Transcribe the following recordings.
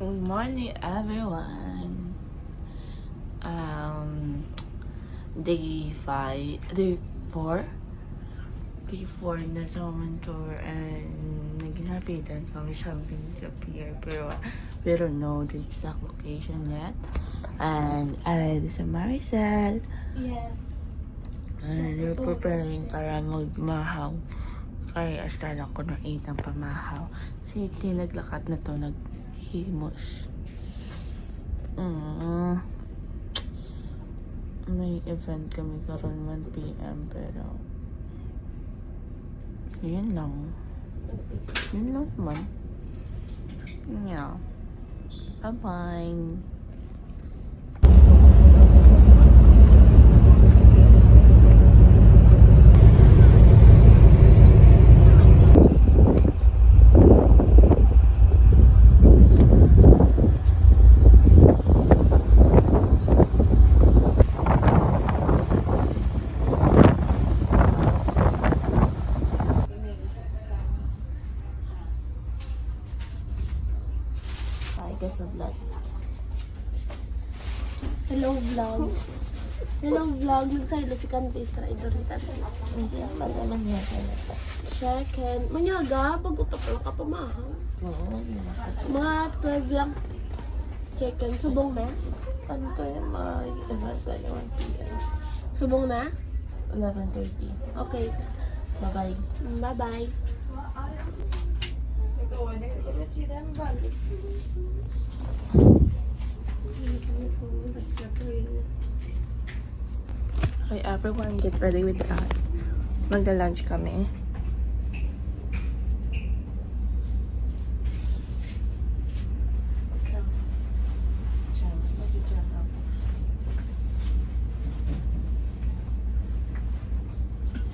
Good morning, everyone. Day 4 na sa Women Tour, and naginapitan kami sa pier, pero we don't know the exact location yet. And sa Maricel. Yes. And we're preparing para magmahaw. Kaya start ako ng 8 ng pamahaw. Si naglakad na to, naghimos. May event kami karon 1 PM, pero yun lang naman. Yeah. Bye-bye. Sa vlog. Hello vlog. Hello vlog. Nagsaylo si Kantis. Traidor si Kantis. Hindi ang pala manyaga na ito. Second. Manyaga. Pag-utap lang ka pamahaw. Oo, Mga 12 lang. Chicken. Subong na? ano to yung mga event ko na 1 PM. Subong na? 11:30. Okay. Bye-bye. Bye-bye. Okay, everyone, get ready with us. Magda-lunch kami.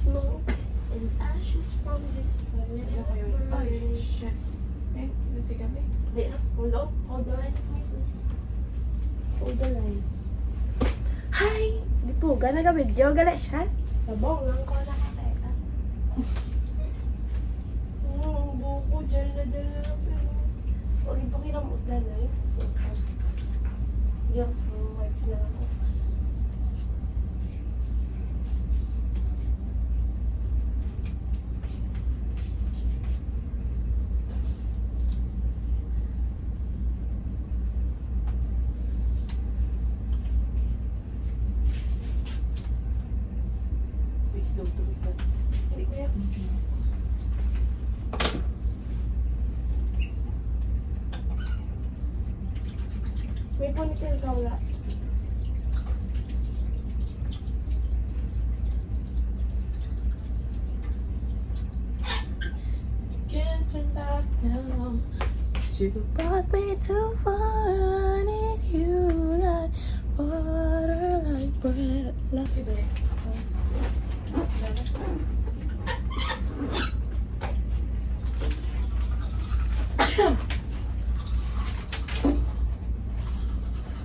Smoke and ashes from this fire. Ay, shit. Eh, nasi kami. Hindi na. Hold the line for me, please. Hold the line. Hi! Di po, gana ka video. Gala siya. Sabong lang ko nakakita. Buko. Diyan na lang. Pero, huwag ito kinamos na na eh. Yung wipes na lang ako. Hindi ko yan. May ponytail ka wala. Can't turn back now. 'Cause you brought me too far. I need you like water, like bread, like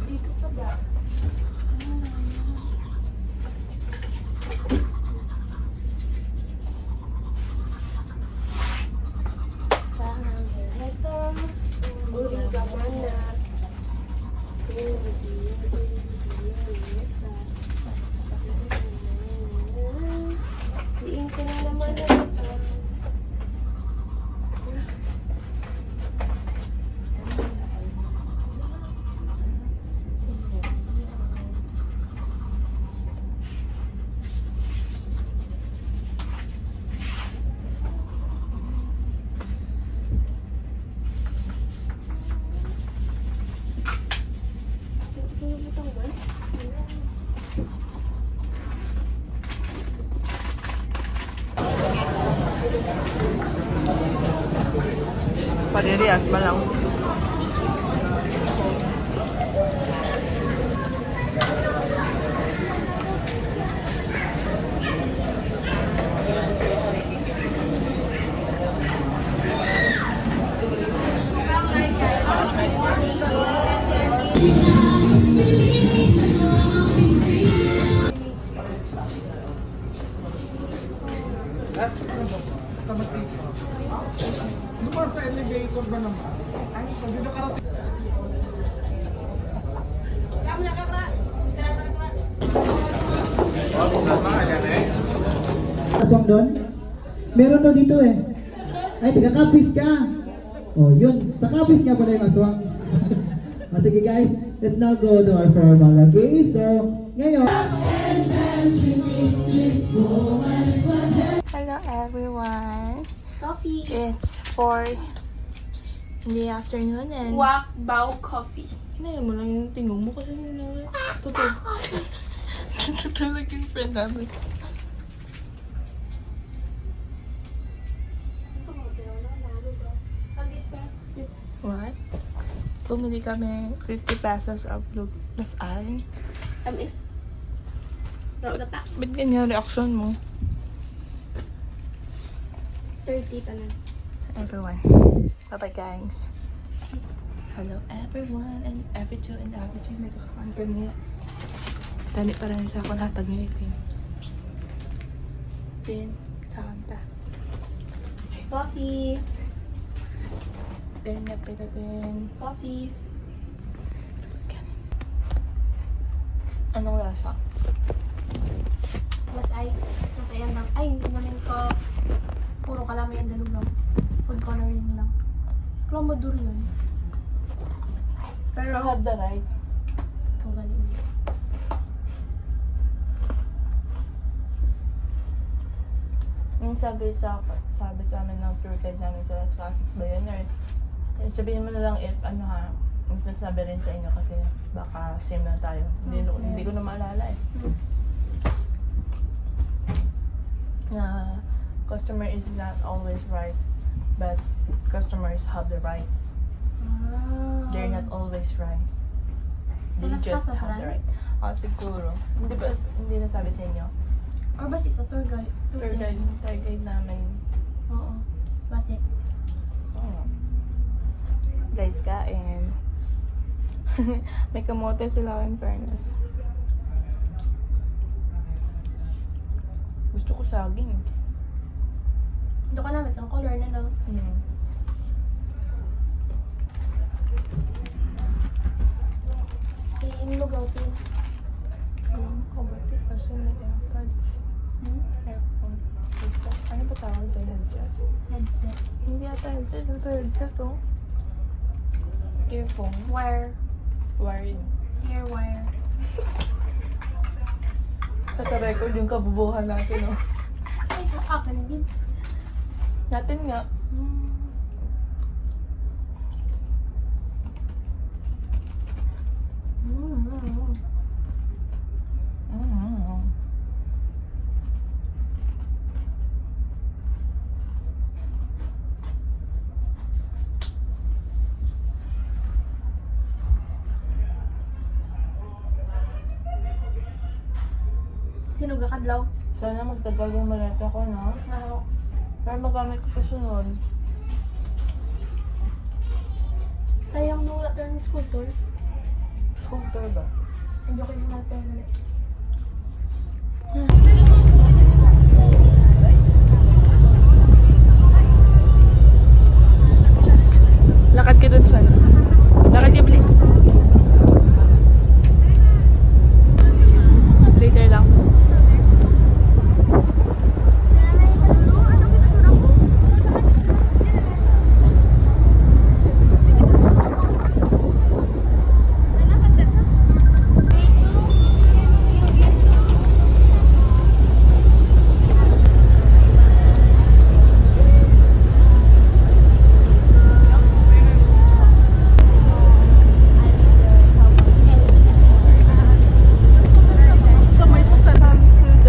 Dito ka ba? Sana ito. Uri ka mana. Diin ko na naman ito. Parehas ba lang? Sa Masito. Doon pa sa elevator. Aswang doon? Meron daw dito eh. Ay, taga-Capiz ka. Oh, yun. Sa Capiz nga pala yung aswang. Sige guys, let's now go to our formal. Okay, so, ngayon. Hello everyone. Coffee. It's 4 in the afternoon and Wak Bao Coffee. kinain mo lang yung tingog mo kasi tutulog. Tutulog yung friend namin. What? Bumili kami 50 pesos of lasal. Tamis. Rogata. Ba't ganyan reaction mo? 30 tanan. Everyone. Bye-bye guys. Hello everyone and every two and every two. Nagkakakaan kami. Dali pa rin sa akong hatag nyo ito. Pin, kanta. Coffee. Then, napita din. Coffee. Anong lasa? Mas ayan lang. Ay, hindi namin ko. Puro kalamay ang dalugaw. Food coloring lang. Clomodur yun. Pero have the right. Kung galing. Yung sabi sa amin ng tour guide namin sa Las Casas Bayoner, sabihin mo na lang if ano ha, sabi rin sa inyo kasi baka same na tayo. Hindi ko na maalala eh. Na customer is not always right, but customers have the right. They're not always right. They Las just Casas, have the right? right. Siguro. Hindi na sabi sa inyo. Or basi sa tour guide. Tour guide namin. Oo. Basi. Oh. Guys, kain. May kamote sila in fairness. Gusto ko saging. Ito ka namin ang color na lang. Iinlugaw din. Kabati kasi may airpods. Airphone. Headset. Ano ba tawag sa headset? Headset. Hindi ata headset. Ito headset oh. Earphone. Wire. Wired. Ear wire. Naka-record yung kabubuhan natin oh. Ay, akin din. Natin nga. Sino gakadlaw? Sana magtagal yung maleta ko, no? Ako. Pero magamit ko kasunod. Sayang nung wala tayo ng scooter. Scooter ba? Hindi ko yung natin ulit. Lakad ka dun, San. Lakad ka, please. Later lang.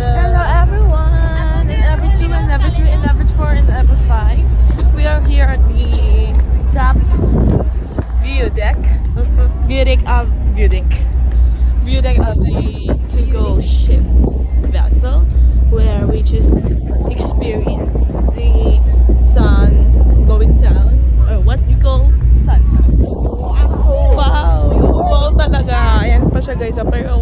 Hello everyone! In every 2 and every 3 and every 4 and every 5. We are here at the top view deck. View deck of the to-go ship vessel where we just experience the sun going down or what we call sunset. Wow! Wow talaga! Ayan pa siya guys. Pero